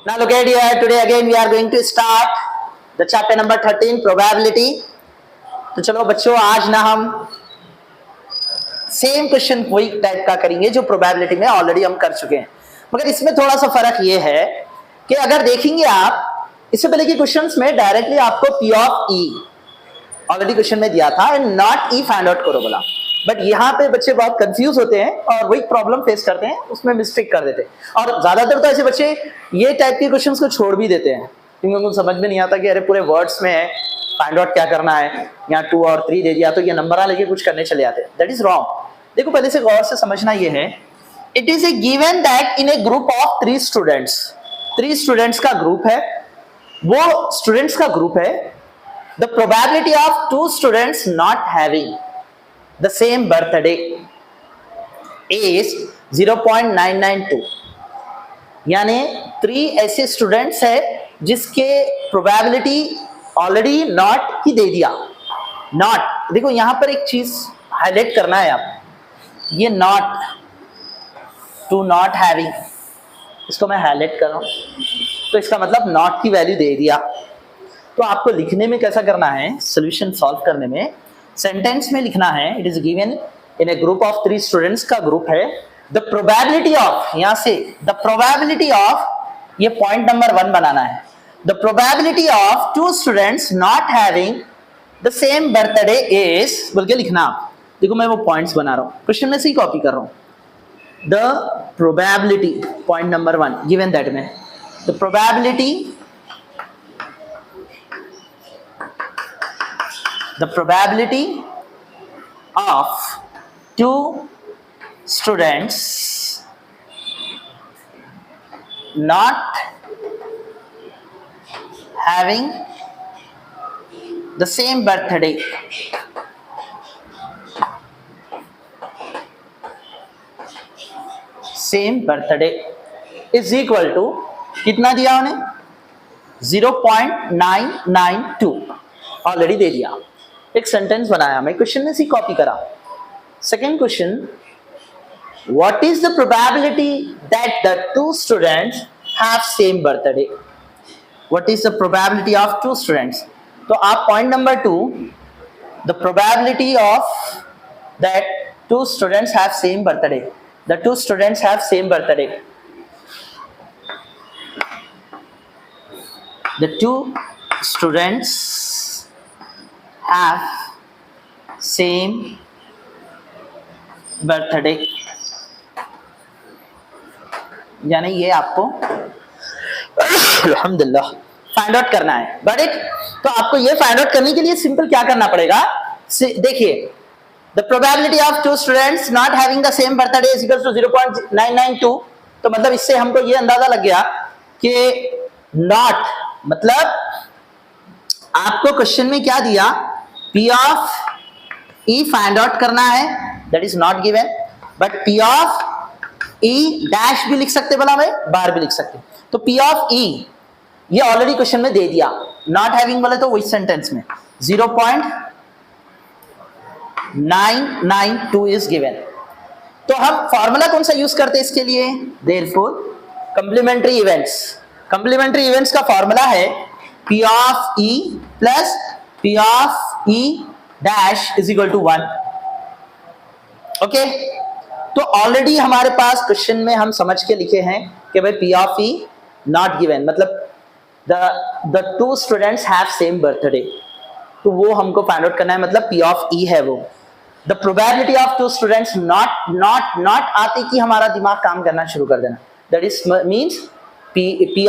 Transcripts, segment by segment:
Now look at here. Today again we are going to start the chapter number 13, probability. तो चलो बच्चों, आज ना हम सेम क्वेश्चन वही टाइप का करेंगे जो प्रोबेबिलिटी में ऑलरेडी हम कर चुके हैं, मगर इसमें थोड़ा सा फर्क ये है कि अगर देखेंगे आप, इससे पहले के क्वेश्चंस में डायरेक्टली आपको P of E already question में दिया था and not E find out करो बोला, बट यहाँ पे बच्चे बहुत कंफ्यूज होते हैं और वही प्रॉब्लम फेस करते हैं, उसमें मिस्टेक कर देते हैं। और ज्यादातर तो ऐसे बच्चे ये टाइप के क्वेश्चंस को छोड़ भी देते हैं क्योंकि उनको समझ में नहीं आता कि अरे पूरे वर्ड्स में है, फाइंड आउट क्या करना है, यहाँ 2 और 3 दे दिया तो ये नंबर लेके कुछ करने चले जाते हैं। That is wrong. देखो पहले से गौर से समझना ये है, it is a given that in A group of 3 students, 3 students का ग्रुप है, वो स्टूडेंट्स का ग्रुप है, the probability of 2 students not having the same birthday is 0.992, यानी 3 ऐसे स्टूडेंट्स है जिसके प्रोबेबिलिटी ऑलरेडी नॉट ही दे दिया। नॉट, देखो यहां पर एक चीज हाईलाइट करना है आप, ये नॉट, टू नॉट हैविंग, इसको मैं हाईलाइट कर रहा हूं, तो इसका मतलब नॉट की वैल्यू दे दिया। तो आपको लिखने में कैसा करना है, सोल्यूशन सॉल्व करने में सेंटेंस में लिखना है, it is given in A group of 3 students का ग्रुप है, द प्रोबेबिलिटी ऑफ, यहां से द प्रोबेबिलिटी ऑफ, ये पॉइंट नंबर 1 बनाना है, the probability of 2 students not having the same birthday is, बोल के लिखना आप। देखो मैं वो पॉइंट्स बना रहा हूं, क्वेश्चन में से ही कॉपी कर रहा हूं। The probability, point number 1 given that में, the probability, the probability of 2 students not having the same birthday is equal to, कितना दिया उन्हें, 0.992 ऑलरेडी दे दिया। एक सेंटेंस बनाया, मैं क्वेश्चन में से कॉपी करा। Second question, what is the probability that the 2 students have same birthday, what is the probability of 2 students, तो आप point number 2, the probability of that 2 students have same birthday, the 2 students have same birthday, the 2 students have same birthday, यानी ये आपको अल्हम्दुलिल्लाह find out करना है। But तो आपको ये फाइंड आउट करने के लिए सिंपल क्या करना पड़ेगा, देखिए, the probability of 2 students not having the same birthday is equal to 0.992, तो मतलब इससे हमको ये अंदाजा लग गया कि नॉट मतलब आपको क्वेश्चन में क्या दिया, P of E find out करना है, that is not given, but P of E dash भी लिख सकते, बोला भाई बार भी लिख सकते, तो P of E ये ऑलरेडी क्वेश्चन में दे दिया, नॉट हैविंग बोले तो वही सेंटेंस में 0.992 इज गिवन। तो हम फॉर्मूला कौन सा यूज करते हैं इसके लिए, therefore complementary events, complementary events का फॉर्मूला है P of E plus P of E dash is equal to 1। Okay, तो ऑलरेडी हमारे पास क्वेश्चन में हम समझ के लिखे हैं कि भाई P of E not given, मतलब the 2 students have same birthday, तो वो हमको फाइंड आउट करना है, मतलब P of E है वो। The probability of 2 students not आते कि हमारा दिमाग काम करना शुरू कर देना, that is means P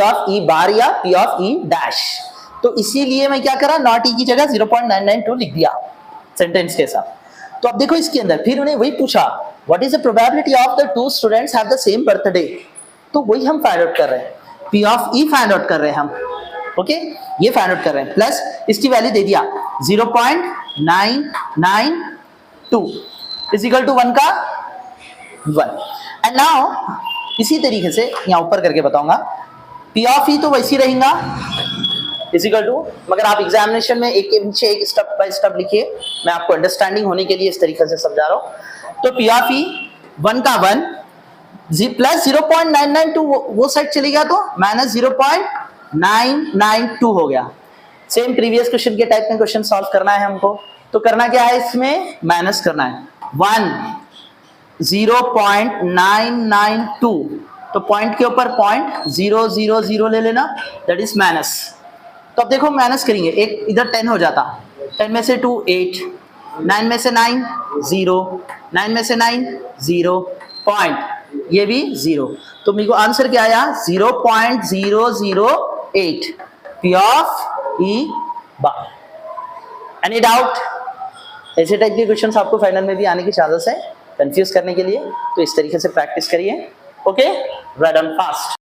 of E बार या P of E डैश, तो इसीलिए मैं क्या करा, नॉट E की जगह 0.992 लिख दिया सेंटेंस के साथ। तो अब देखो इसके अंदर फिर उन्हें वही पूछा, what is the probability of the 2 students have the same birthday, तो वही हम फाइंड आउट कर रहे हैं, P of E find out कर रहे हैं हम। ओके, ये फाइंड आउट कर रहे हैं, प्लस इसकी वैल्यू दे दिया 0.992 इज इक्वल टू 1 का 1। एंड नाउ इसी तरीके से यहाँ ऊपर करके बताऊंगा, P of E तो वैसी रहेगा इज इक्वल टू, मगर आप एग्जामिनेशन में एक के नीचे एक स्टेप बाय स्टेप लिखिए, मैं आपको अंडरस्टैंडिंग होने के लिए इस तरीके से समझा रहा हूं। तो P of E 1 का 1 प्लस 0.992 वो साइड चली गया तो माइनस 0.992 हो गया। सेम प्रीवियस क्वेश्चन के टाइप में क्वेश्चन सॉल्व करना है हमको, तो करना क्या है, इसमें माइनस करना है 0.992, तो पॉइंट के ऊपर 0.000 ले लेना, दैट इज माइनस। तो अब देखो माइनस करेंगे, एक इधर 10 हो जाता, 10 में से 2 8, 9 में से 9 0, 9 में से 9 0, पॉइंट ये भी 0, तो मेरे को आंसर क्या आया 0.008 P of E bar. Any doubt? ऐसे टाइप के क्वेश्चंस आपको फाइनल में भी आने की चांसेस है कंफ्यूज करने के लिए, तो इस तरीके से प्रैक्टिस करिए। Okay, right on fast.